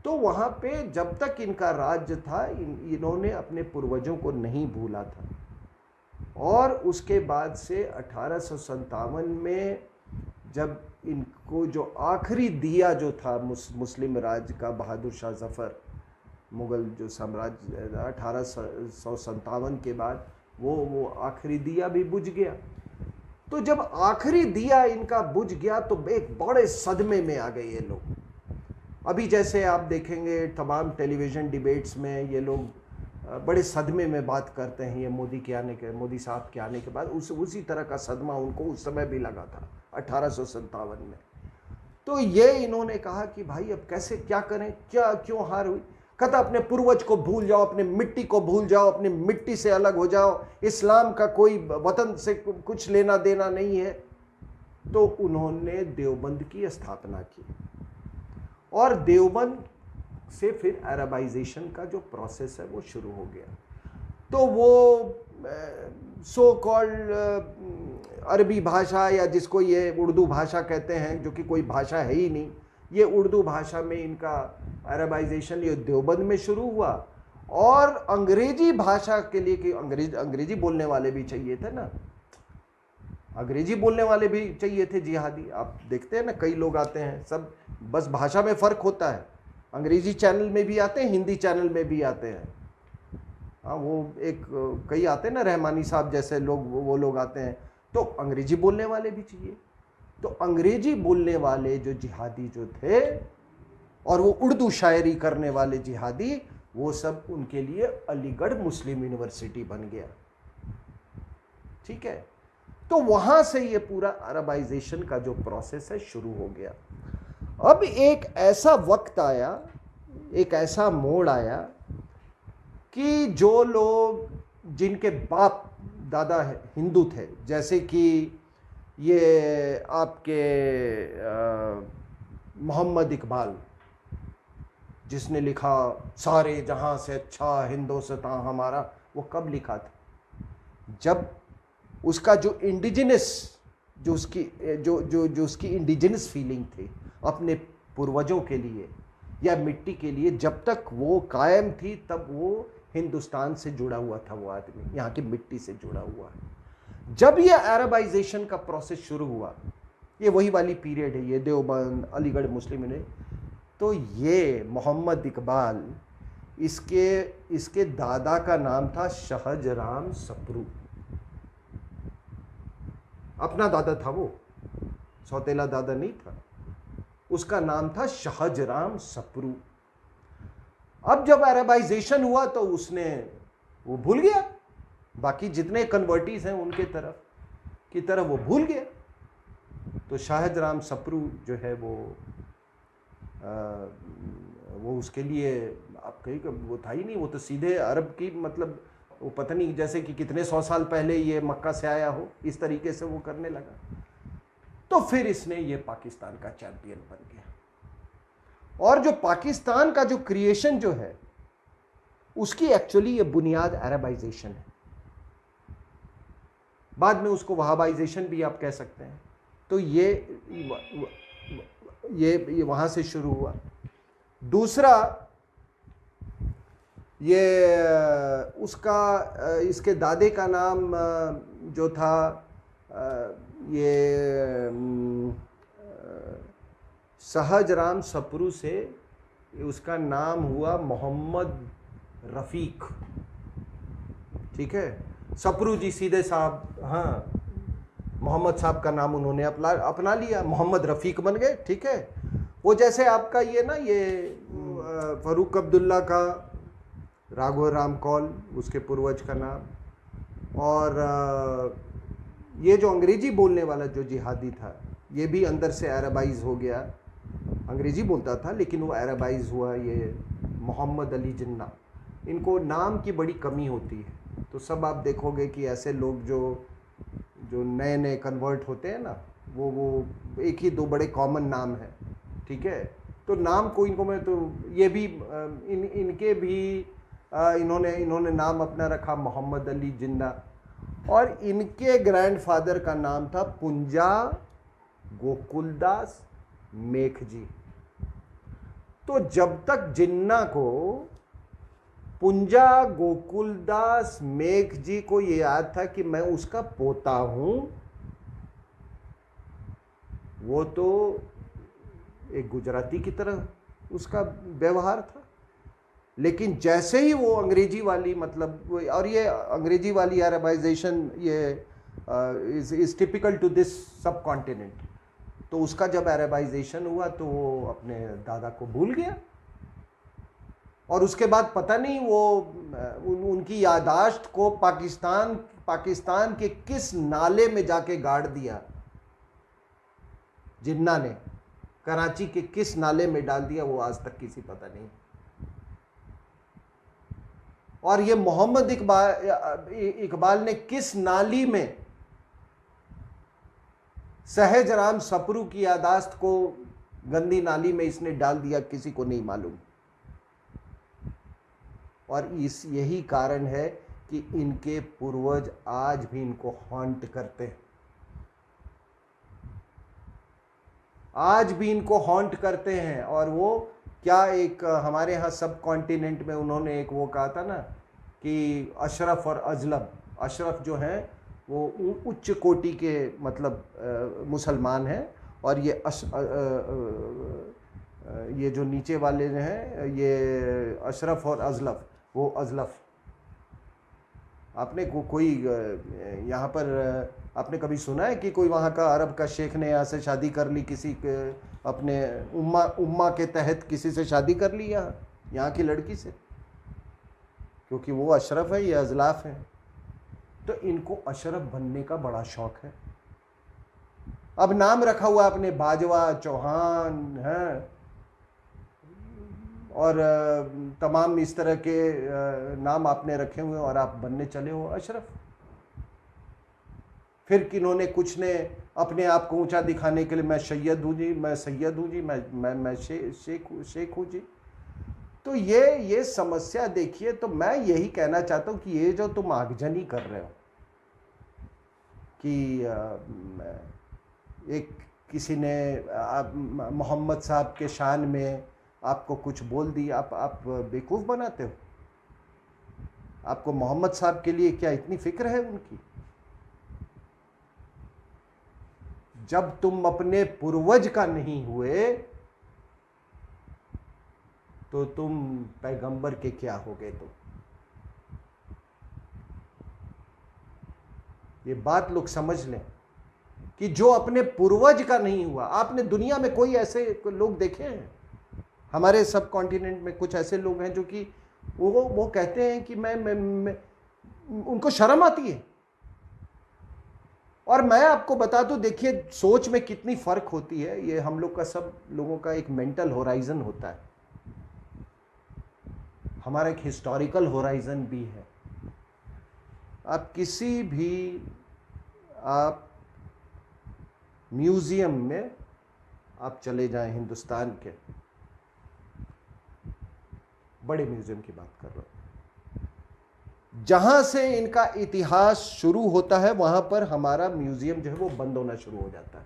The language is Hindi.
तो वहाँ पे जब तक इनका राज्य था इन्होंने अपने पूर्वजों को नहीं भूला था। और उसके बाद से 1857 में जब इनको जो आखिरी दिया जो था मुस्लिम राज का, बहादुर शाह जफ़र, मुग़ल जो साम्राज्य 1857 के बाद वो आखिरी दिया भी बुझ गया। तो जब आखिरी दिया इनका बुझ गया तो एक बड़े सदमे में आ गए ये लोग। अभी जैसे आप देखेंगे तमाम टेलीविज़न डिबेट्स में ये लोग बड़े सदमे में बात करते हैं, ये मोदी साहब के आने के बाद उसी तरह का सदमा उनको उस समय भी लगा था 1857 में। तो ये इन्होंने कहा कि भाई अब कैसे, क्या करें, क्यों हार हुई। कहता अपने पूर्वज को भूल जाओ, अपने मिट्टी को भूल जाओ, अपनी मिट्टी से अलग हो जाओ, इस्लाम का कोई वतन से कुछ लेना देना नहीं है। तो उन्होंने देवबंद की स्थापना की और देवबंद से फिर अरबाइजेशन का जो प्रोसेस है वो शुरू हो गया। तो वो सो कॉल्ड अरबी भाषा, या जिसको ये उर्दू भाषा कहते हैं, जो कि कोई भाषा है ही नहीं, ये उर्दू भाषा में इनका अरबाइजेशन ये देवबंद में शुरू हुआ। और अंग्रेजी भाषा के लिए कि अंग्रेजी बोलने वाले भी चाहिए थे ना, अंग्रेजी बोलने वाले भी चाहिए थे जिहादी। आप देखते हैं ना कई लोग आते हैं, सब बस भाषा में फ़र्क होता है, अंग्रेजी चैनल में भी आते हैं, हिंदी चैनल में भी आते हैं। हाँ, वो एक कई आते हैं ना, रहमानी साहब जैसे लोग, वो लोग आते हैं, तो अंग्रेजी बोलने वाले भी चाहिए। तो अंग्रेजी बोलने वाले जो जिहादी जो थे और वो उर्दू शायरी करने वाले जिहादी, वो सब उनके लिए अलीगढ़ मुस्लिम यूनिवर्सिटी बन गया। ठीक है, तो वहां से ये पूरा अरबाइजेशन का जो प्रोसेस है शुरू हो गया। अब एक ऐसा वक्त आया, एक ऐसा मोड़ आया कि जो लोग जिनके बाप दादा हिंदू थे, जैसे कि ये आपके मोहम्मद इकबाल, जिसने लिखा सारे जहां से अच्छा हिंदुस्तान हमारा, वो कब लिखा था? जब उसका जो इंडिजिनस, जो उसकी इंडिजिनस फीलिंग थी अपने पूर्वजों के लिए या मिट्टी के लिए, जब तक वो कायम थी तब वो हिंदुस्तान से जुड़ा हुआ था, वो आदमी यहाँ की मिट्टी से जुड़ा हुआ है। जब ये अरबाइजेशन का प्रोसेस शुरू हुआ, ये वही वाली पीरियड है, ये देवबंद, अलीगढ़ मुस्लिम यूनिवर्सिटी, तो ये मोहम्मद इकबाल, इसके दादा का नाम था शाहजराम सप्रू। अपना दादा था वो, सौतेला दादा नहीं था, उसका नाम था शाहजराम सप्रू। अब जब अरबाइजेशन हुआ तो वो भूल गया, बाकी जितने कन्वर्टीज हैं उनके तरफ वो भूल गया। तो शाहजराम सप्रू जो है वो उसके लिए आप कहीं वो था ही नहीं, वो तो सीधे अरब की, मतलब वो पता नहीं जैसे कि कितने 100 साल पहले ये मक्का से आया हो, इस तरीके से वो करने लगा। तो फिर इसने ये पाकिस्तान का चैंपियन बन गया। और जो पाकिस्तान का जो क्रिएशन जो है, उसकी एक्चुअली ये बुनियाद अरबाइजेशन है। बाद में उसको वहाबाइजेशन भी आप कह सकते हैं। तो ये वहां से शुरू हुआ। दूसरा, ये इसके दादे का नाम जो था, ये शाहजराम सप्रू से उसका नाम हुआ मोहम्मद रफ़ीक। ठीक है, सप्रू जी सीधे साहब, हाँ, मोहम्मद साहब का नाम उन्होंने अपना लिया, मोहम्मद रफ़ीक बन गए। ठीक है, वो जैसे आपका ये ना, ये फ़ारूक अब्दुल्ला का राघव राम कौल, उसके पूर्वज का नाम। और ये जो अंग्रेजी बोलने वाला जो जिहादी था, ये भी अंदर से अरबाइज हो गया। अंग्रेजी बोलता था लेकिन वो अरबाइज हुआ, ये मोहम्मद अली जिन्ना। इनको नाम की बड़ी कमी होती है, तो सब आप देखोगे कि ऐसे लोग जो नए नए कन्वर्ट होते हैं ना, वो एक ही दो बड़े कॉमन नाम है। ठीक है, तो नाम को इनको मैं तो ये भी इनके भी इन्होंने नाम अपना रखा मोहम्मद अली जिन्ना। और इनके ग्रैंडफादर का नाम था पुंजा गोकुलदास मेघजी। तो जब तक जिन्ना को, पुंजा गोकुलदास मेघ जी को ये याद था कि मैं उसका पोता हूं, वो तो एक गुजराती की तरह उसका व्यवहार था। लेकिन जैसे ही वो अंग्रेजी वाली, मतलब, और ये अंग्रेजी वाली अरबाइजेशन ये इज टिपिकल टू दिस सब कॉन्टिनेंट, तो उसका जब अरबाइजेशन हुआ तो वो अपने दादा को भूल गया, और उसके बाद पता नहीं वो उनकी यादाश्त को पाकिस्तान के किस नाले में जाके गाड़ दिया, जिन्ना ने कराची के किस नाले में डाल दिया, वो आज तक किसी पता नहीं। और ये मोहम्मद इकबाल ने किस नाली में सहज राम सपरू की यादाश्त को गंदी नाली में इसने डाल दिया, किसी को नहीं मालूम। और यही कारण है कि इनके पूर्वज आज भी इनको हॉन्ट करते हैं, आज भी इनको हॉन्ट करते हैं। और वो क्या, एक हमारे यहाँ सब कॉन्टिनेंट में उन्होंने एक वो कहा था ना कि अशरफ और अजलब, अशरफ जो हैं वो उच्च कोटि के, मतलब मुसलमान हैं, और ये जो नीचे वाले हैं ये अशरफ और अजलफ, वो अजलफ। आपने कोई यहाँ पर आपने कभी सुना है कि कोई वहाँ का अरब का शेख ने यहाँ से शादी कर ली, किसी के अपने उम्मा के तहत किसी से शादी कर ली यहाँ की लड़की से? क्योंकि वो अशरफ है, ये अजलाफ है, तो इनको अशरफ बनने का बड़ा शौक है। अब नाम रखा हुआ अपने बाजवा, चौहान है, और तमाम इस तरह के नाम आपने रखे हुए, और आप बनने चले हो अशरफ। फिर किन्होंने कुछ ने अपने आप को ऊंचा दिखाने के लिए, मैं सैयद हूँ जी, मैं सैयद हूँ जी, मैं शेख हूँ जी। तो ये समस्या देखिए। तो मैं यही कहना चाहता हूँ कि ये जो तुम आगजनी कर रहे हो कि एक किसी ने मोहम्मद साहब के शान में आपको कुछ बोल दी, आप बेवकूफ़ बनाते हो। आपको मोहम्मद साहब के लिए क्या इतनी फिक्र है उनकी? जब तुम अपने पूर्वज का नहीं हुए तो तुम पैगंबर के क्या हो गए? तो ये बात लोग समझ लें कि जो अपने पूर्वज का नहीं हुआ। आपने दुनिया में कोई ऐसे लोग देखे हैं? हमारे सब कॉन्टिनेंट में कुछ ऐसे लोग हैं जो कि वो कहते हैं कि मैं उनको शर्म आती है। और मैं आपको बता दूं, देखिए सोच में कितनी फर्क होती है। ये हम लोग का, सब लोगों का एक मेंटल होराइजन होता है, हमारा एक हिस्टोरिकल होराइजन भी है। आप किसी भी आप म्यूजियम में आप चले जाएं, हिंदुस्तान के बड़े म्यूजियम की बात कर रहा हूं, जहां से इनका इतिहास शुरू होता है वहां पर हमारा म्यूजियम जो है वो बंद होना शुरू हो जाता है।